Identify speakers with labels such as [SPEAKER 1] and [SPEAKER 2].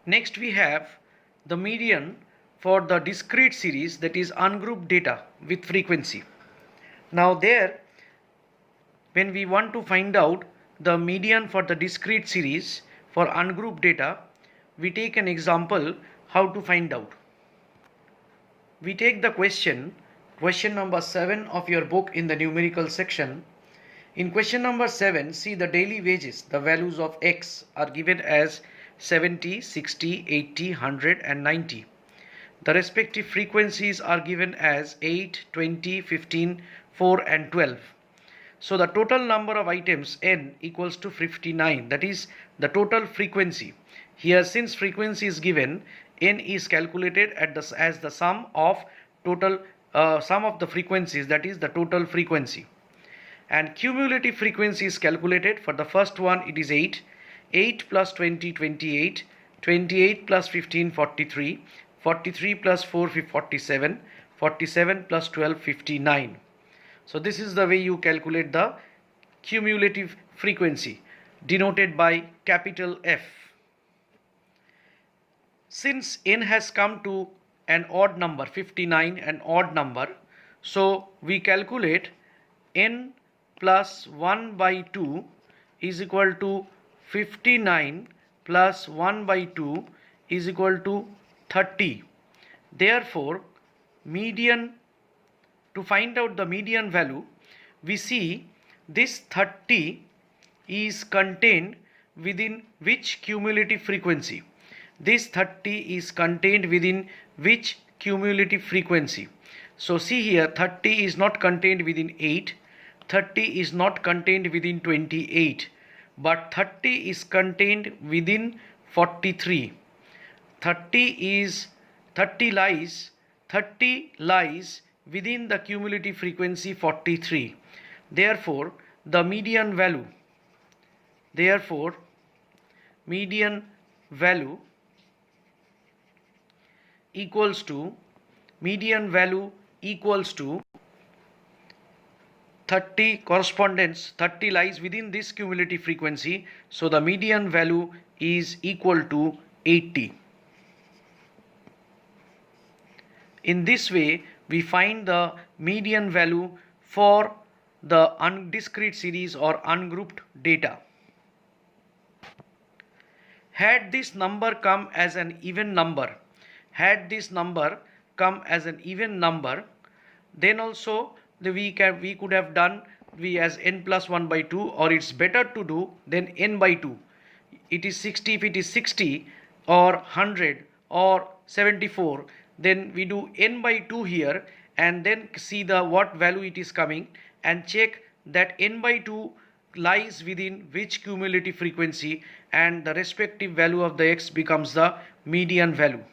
[SPEAKER 1] Next we have the median for the discrete series, that is ungrouped data with frequency. Now there, when we want to find out the median for the discrete series for ungrouped data, we take an example how to find out. We take the question number 7 of your book in the numerical section. In question number 7, see the daily wages, the values of X are given as 70, 60, 80, 100 and 90. The respective frequencies are given as 8, 20, 15, 4 and 12. So the total number of items n equals to 59, that is the total frequency. Here, since frequency is given, n is calculated as the sum of the frequencies, that is the total frequency. And cumulative frequency is calculated. For the first one it is 8, 8 plus 20, 28, 28 plus 15, 43, 43 plus 4, 47, 47 plus 12, 59. So this is the way you calculate the cumulative frequency, denoted by capital F. Since n has come to an odd number, 59, an odd number, so we calculate n plus 1 by 2 is equal to 59 plus 1 by 2 is equal to 30. Therefore, to find out the median value, we see this 30 is contained within which cumulative frequency? This 30 is contained within which cumulative frequency? So see here, 30 is not contained within 8, 30 is not contained within 28, but 30 is contained within 43. 30 lies within the cumulative frequency 43. Therefore, the median value equals to 30 correspondence. 30 lies within this cumulative frequency, so the median value is equal to 80. In this way, we find the median value for the undiscrete series or ungrouped data. Had this number come as an even number, then also we could have done as n plus 1 by 2, or it's better to do then n by 2. It is 60, if it is 60 or 100 or 74, then we do n by 2 here and then see what value it is coming and check that n by 2 lies within which cumulative frequency, and the respective value of the x becomes the median value.